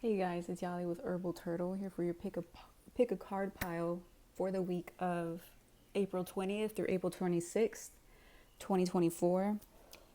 Hey guys, it's Yali with Herbal-Turtle here for your pick a card pile for the week of April 20th through April 26th, 2024.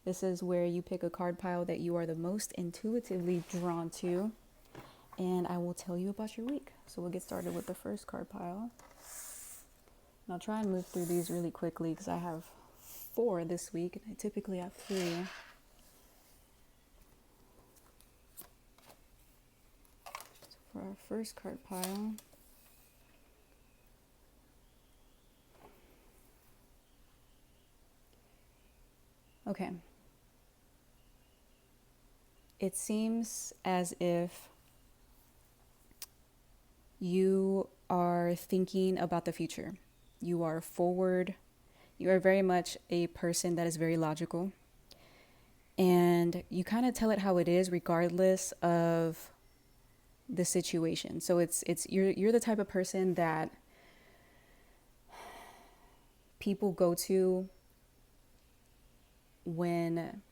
This is where you pick a card pile that you are the most intuitively drawn to, and I will tell you about your week. So we'll get started with the first card pile. And I'll try and move through these really quickly because I have 4 this week, and I typically have 3. For our first card pile, okay. It seems as if you are thinking about the future. You are forward. You are very much a person that is very logical. And you kind of tell it how it is regardless of the situation. So you're the type of person that people go to when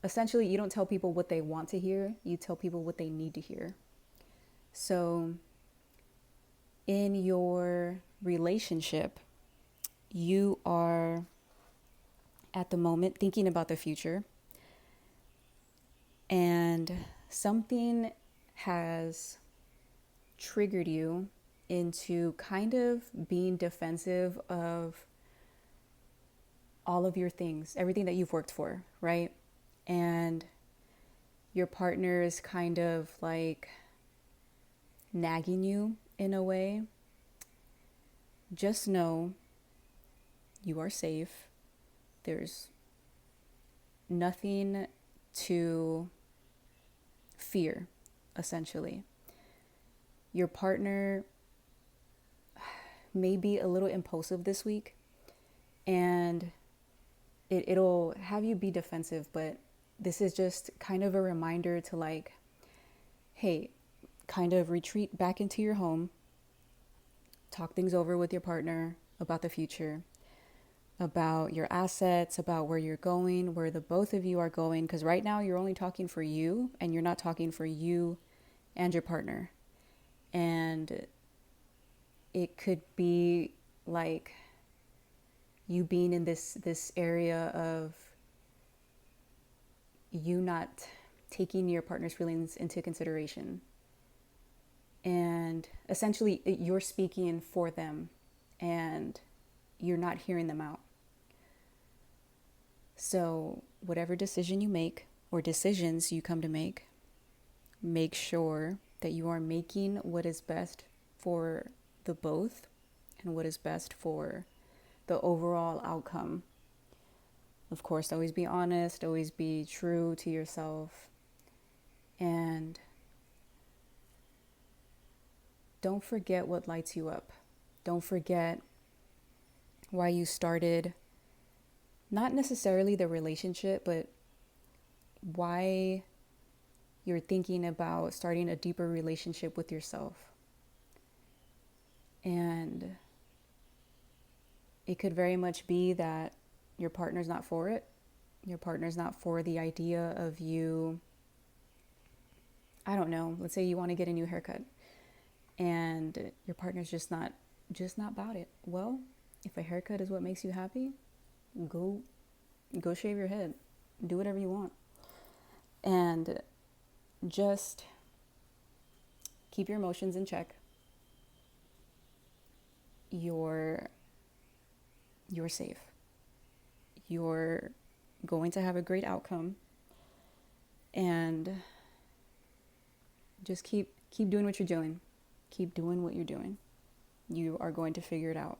essentially you don't tell people what they want to hear, you tell people what they need to hear. So in your relationship, you are at the moment thinking about the future, and something has triggered you into kind of being defensive of all of your things, everything that you've worked for, right? And your partner is kind of like nagging you in a way. Just know you are safe. There's nothing to fear, essentially. Your partner may be a little impulsive this week, and it'll have you be defensive, but this is just kind of a reminder to like, hey, kind of retreat back into your home, talk things over with your partner about the future, about your assets, about where you're going, where the both of you are going, because right now you're only talking for you and you're not talking for you and your partner. And it could be like you being in this area of you not taking your partner's feelings into consideration. And essentially you're speaking for them and you're not hearing them out. So whatever decision you make or decisions you come to make sure that you are making what is best for the both and what is best for the overall outcome. Of course, always be honest, always be true to yourself, and don't forget what lights you up. Don't forget why you started, not necessarily the relationship, but why you're thinking about starting a deeper relationship with yourself. And it could very much be that your partner's not for it. Your partner's not for the idea of you, I don't know, let's say you want to get a new haircut and your partner's just not about it. Well, if a haircut is what makes you happy, go shave your head. Do whatever you want. And just keep your emotions in check. You're safe. You're going to have a great outcome. And just keep doing what you're doing. Keep doing what you're doing. You are going to figure it out.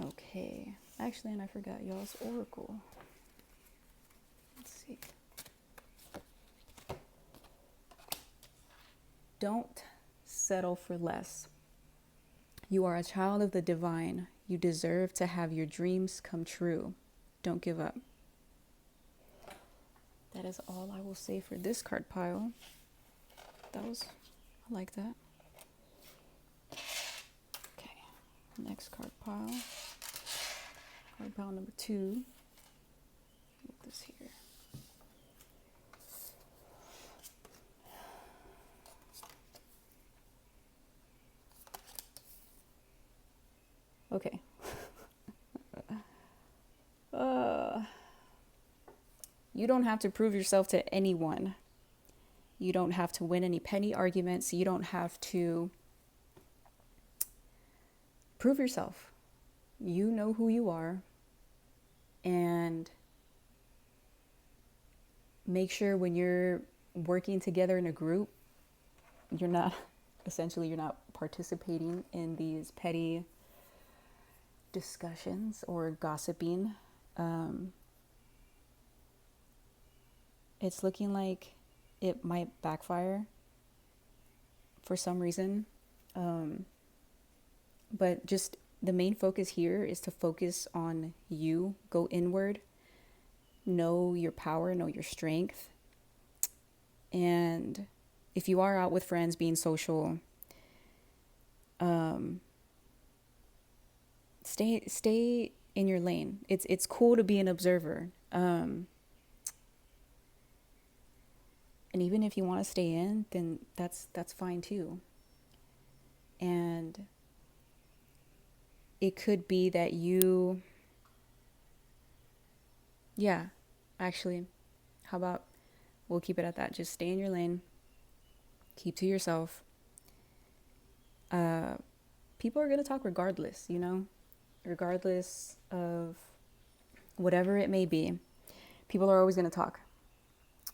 Okay. Actually, and I forgot y'all's oracle. Let's see. Don't settle for less. You are a child of the divine. You deserve to have your dreams come true. Don't give up. That is all I will say for this card pile. I like that. Okay, next card pile. Card pile number 2. Put this here. Okay. Uh, you don't have to prove yourself to anyone. You don't have to win any petty arguments. You don't have to prove yourself. You know who you are. And make sure when you're working together in a group, you're not participating in these petty discussions or gossiping. It's looking like it might backfire for some reason. But just the main focus here is to focus on you, go inward, know your power, know your strength. And if you are out with friends being social, stay in your lane. It's cool to be an observer. And even if you want to stay in, then that's fine too. And it could be that actually, how about we'll keep it at that. Just stay in your lane. Keep to yourself. People are going to talk regardless, regardless of whatever it may be. People are always going to talk.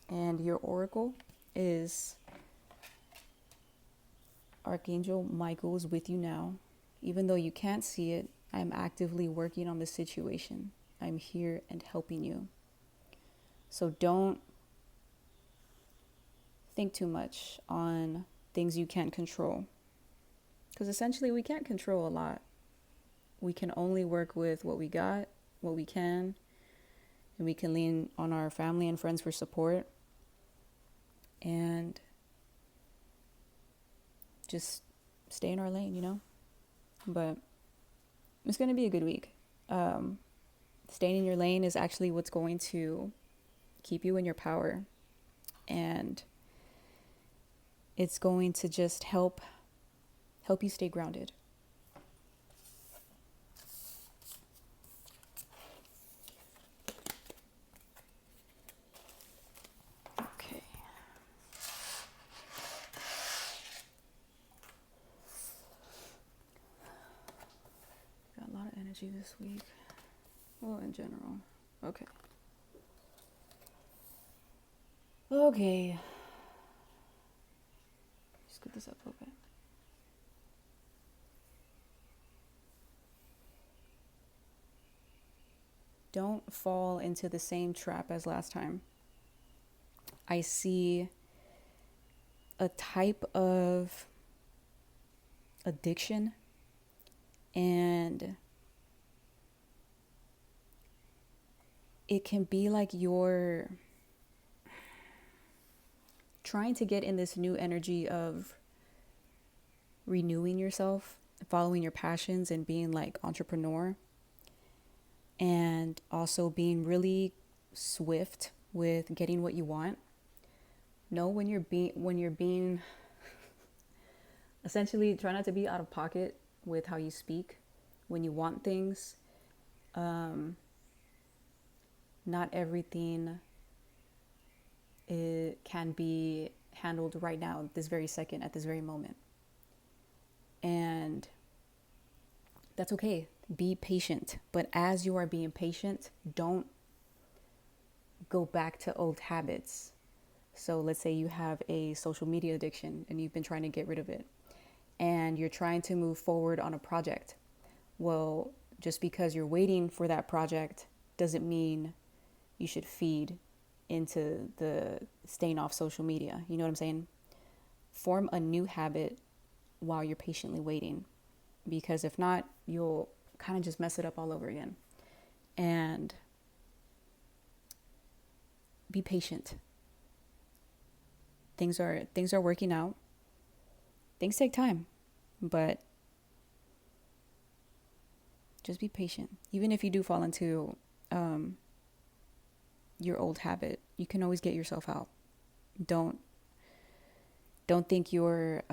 And your oracle is Archangel Michael is with you now. Even though you can't see it, I'm actively working on the situation. I'm here and helping you. So don't think too much on things you can't control. Because essentially we can't control a lot. We can only work with what we got, what we can, and we can lean on our family and friends for support. And just stay in our lane, But it's going to be a good week. Staying in your lane is actually what's going to keep you in your power. And it's going to just help you stay grounded. Okay. Got a lot of energy this week. Well, in general. Okay. Okay. Scoot this up a little bit. Don't fall into the same trap as last time. I see a type of addiction, and it can be like you're trying to get in this new energy of renewing yourself, following your passions, and being like entrepreneur, and also being really swift with getting what you want. Know when you're being essentially try not to be out of pocket with how you speak when you want things. Not everything can be handled right now, this very second, at this very moment. And that's okay. Be patient. But as you are being patient, don't go back to old habits. So let's say you have a social media addiction and you've been trying to get rid of it, and you're trying to move forward on a project. Well, just because you're waiting for that project doesn't mean you should feed into the staying off social media. You know what I'm saying? Form a new habit while you're patiently waiting, because if not, you'll kind of just mess it up all over again. And be patient. Things are working out. Things take time, but just be patient. Even if you do fall into your old habit, you can always get yourself out. Don't think you're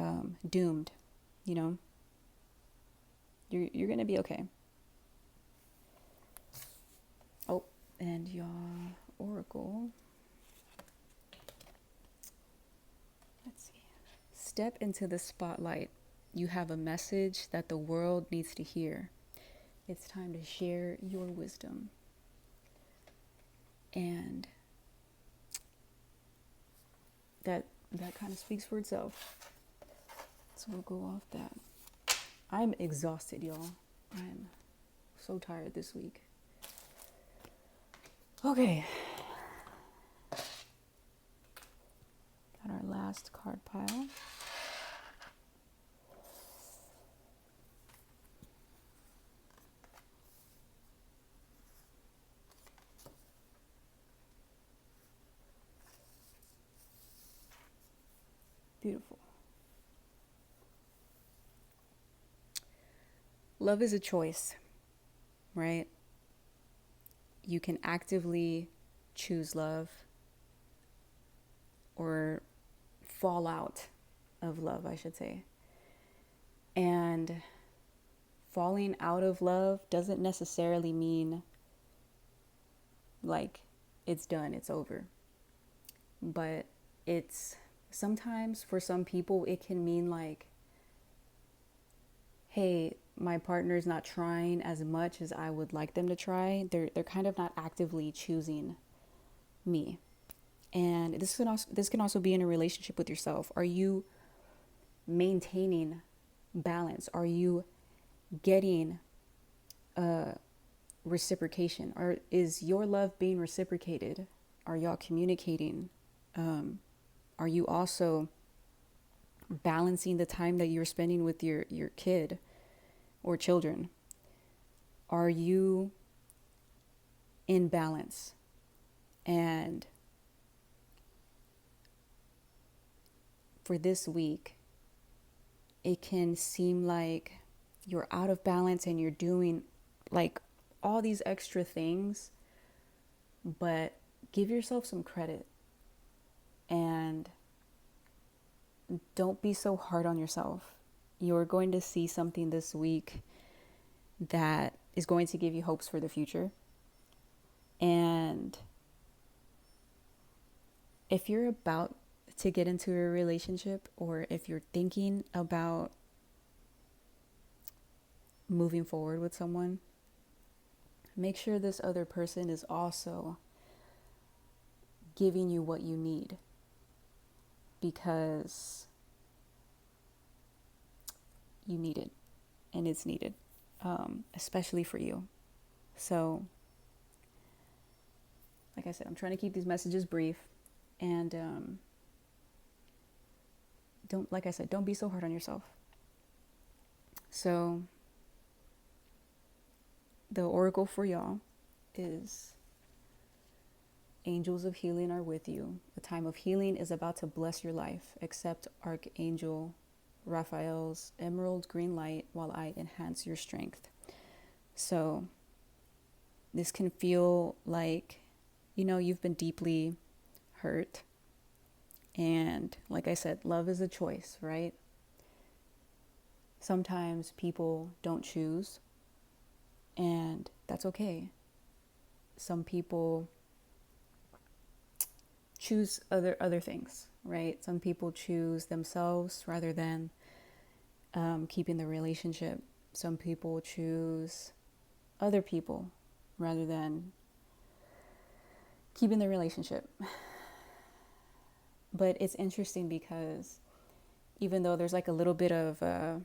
doomed. You You're gonna be okay. Oh, and your oracle. Let's see. Step into the spotlight. You have a message that the world needs to hear. It's time to share your wisdom. And that kind of speaks for itself. So we'll go off that. I'm exhausted, y'all. I'm so tired this week. Okay. Got our last card pile. Beautiful. Love is a choice, right? You can actively choose love or fall out of love, I should say. And falling out of love doesn't necessarily mean like it's done, it's over. But it's sometimes for some people, it can mean like, hey, my partner's not trying as much as I would like them to try. They're kind of not actively choosing me. And this can also be in a relationship with yourself. Are you maintaining balance? Are you getting reciprocation? Or is your love being reciprocated? Are y'all communicating? Are you also balancing the time that you're spending with your kid or children? Are you in balance? And for this week, it can seem like you're out of balance and you're doing like all these extra things, but give yourself some credit and don't be so hard on yourself. You're going to see something this week that is going to give you hopes for the future. And if you're about to get into a relationship, or if you're thinking about moving forward with someone, make sure this other person is also giving you what you need, because you need it and it's needed, especially for you. So, like I said, I'm trying to keep these messages brief, and don't be so hard on yourself. So the oracle for y'all is: angels of healing are with you. The time of healing is about to bless your life. Accept Archangel Raphael's emerald green light while I enhance your strength. So this can feel like, you've been deeply hurt. And like I said, love is a choice, right? Sometimes people don't choose, and that's okay. Some people choose other things, right? Some people choose themselves rather than keeping the relationship. Some people choose other people rather than keeping the relationship. But it's interesting because even though there's like a little bit of I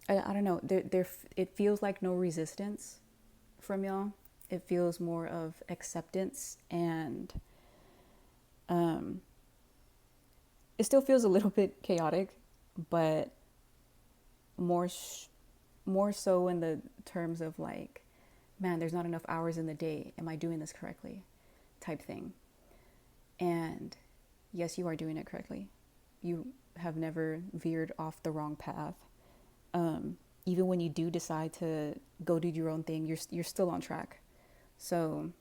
don't know, it feels like no resistance from y'all. It feels more of acceptance, and it still feels a little bit chaotic, but more so in the terms of like, man, there's not enough hours in the day. Am I doing this correctly? Type thing. And yes, you are doing it correctly. You have never veered off the wrong path. Even when you do decide to go do your own thing, you're still on track. So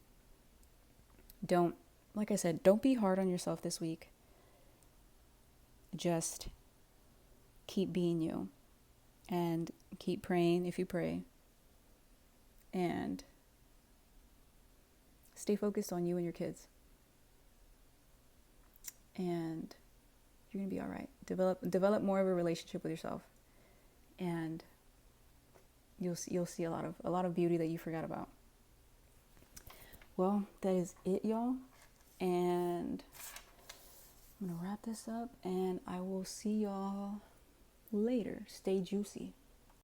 like I said, don't be hard on yourself this week. Just keep being you. And keep praying if you pray. And stay focused on you and your kids. And you're gonna be all right. Develop more of a relationship with yourself, and you'll see a lot of beauty that you forgot about. Well, that is it, y'all. And I'm gonna wrap this up, and I will see y'all later. Stay juicy.